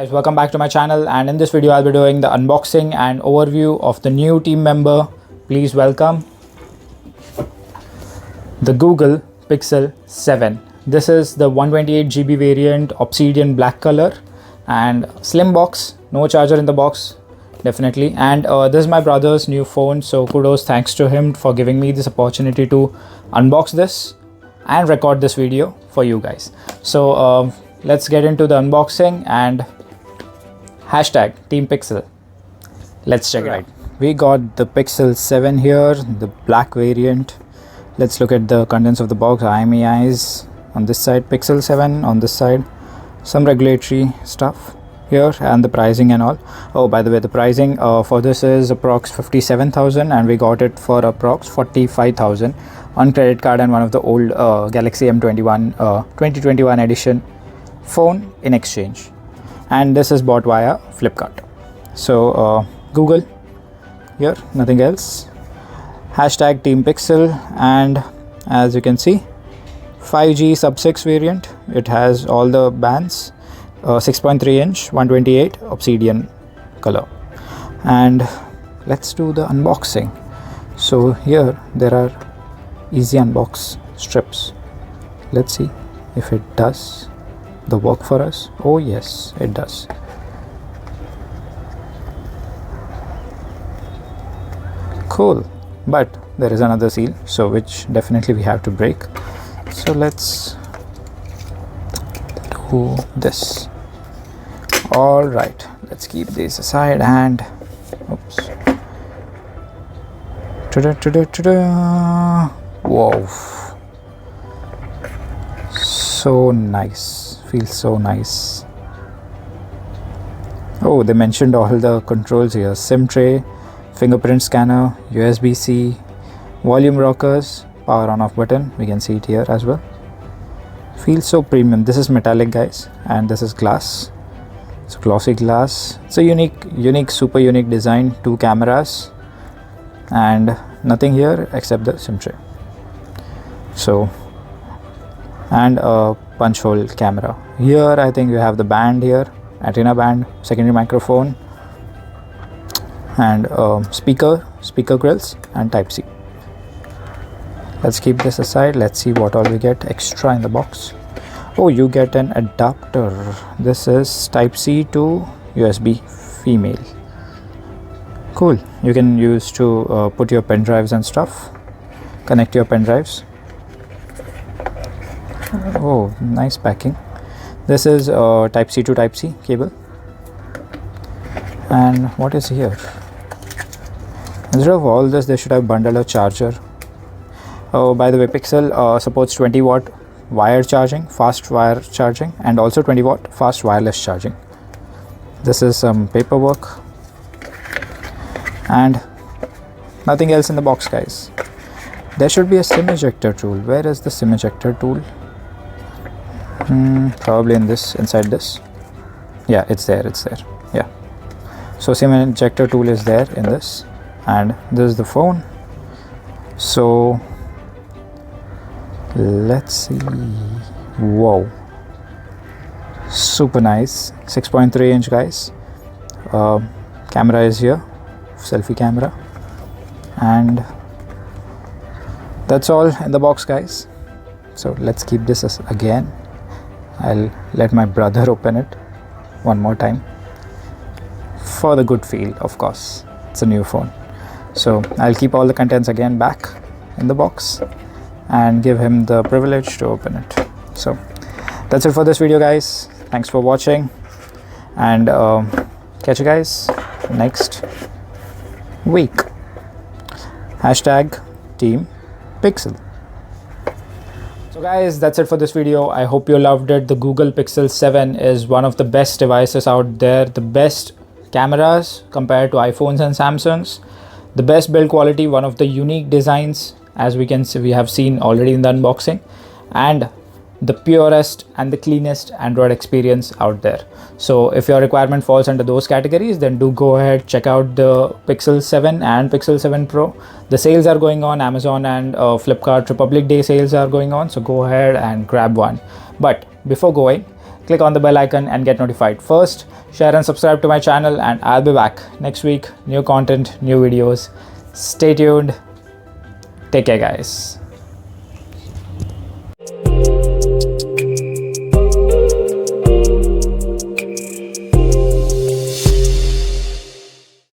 Guys, welcome back to my channel, and in this video I'll be doing the unboxing and overview of the new team member. Please welcome the Google Pixel 7. This is the 128GB variant, Obsidian black color, and slim box, no charger in the box definitely. And this is my brother's new phone, so kudos, thanks to him for giving me this opportunity to unbox this and record this video for you guys. So let's get into the unboxing and hashtag Team Pixel. Let's check it out. We got the Pixel 7 here, the black variant. Let's look at the contents of the box. IMEIs on this side, Pixel 7 on this side, some regulatory stuff here, and the pricing and all. Oh, by the way, the pricing for this is approx 57,000 and we got it for approx 45,000 on credit card and one of the old Galaxy M21 2021 edition phone in exchange. And this is bought via Flipkart. So Google here, nothing else. Hashtag Team Pixel, and as you can see, 5G sub 6 variant. It has all the bands, 6.3 inch, 128 Obsidian color. And let's do the unboxing. So here there are easy unbox strips. Let's see if it does the work for us. Oh yes, it does. Cool. But there is another seal, so which definitely we have to break. So let's do this. All right, let's keep these aside and oops. Whoa, so nice, feels so nice. Oh, they mentioned all the controls here: SIM tray, fingerprint scanner, USB-C, volume rockers, power on off button. We can see it here as well. Feels so premium. This is metallic, guys, and this is glass. It's glossy glass. It's a unique, super unique design. 2 cameras and nothing here except the SIM tray. So, and a punch hole camera. Here I think you have the band here, antenna band, secondary microphone, and speaker grills, and Type-C. Let's keep this aside. Let's see what all we get extra in the box. Oh, you get an adapter. This is Type-C to USB female. Cool. You can use to put your pen drives and stuff, connect your pen drives. Oh, nice packing. This is Type-C to Type-C cable. And what is here? Instead of all this, they should have bundled a charger. Oh, by the way, Pixel supports 20-watt wire charging, fast wire charging, and also 20-watt fast wireless charging. This is some paperwork and nothing else in the box, guys. There should be a SIM ejector tool. Where is the SIM ejector tool? Probably in this, inside this. Yeah, it's there. Yeah. So SIM ejector tool is there in this, and this is the phone. So let's see. Whoa, super nice. 6.3 inch, guys. Camera is here, selfie camera, and that's all in the box, guys. So let's keep this again. I'll let my brother open it one more time for the good feel, of course. It's a new phone, so I'll keep all the contents again back in the box and give him the privilege to open it. So that's it for this video, guys. Thanks for watching, and catch you guys next week. Hashtag Team Pixel. So guys, that's it for this video. I hope you loved it. The Google Pixel 7 is one of the best devices out there. The best cameras compared to iPhones and Samsungs. The best build quality, one of the unique designs, as we can see, we have seen already in the unboxing, and the purest and the cleanest Android experience out there. So if your requirement falls under those categories, then do go ahead, check out the Pixel 7 and Pixel 7 Pro. The sales are going on. Amazon and Flipkart Republic Day sales are going on, so go ahead and grab one. But before going, click on the bell icon and get notified first. Share and subscribe to my channel, and I'll be back next week. New content, new videos. Stay tuned. Take care, guys.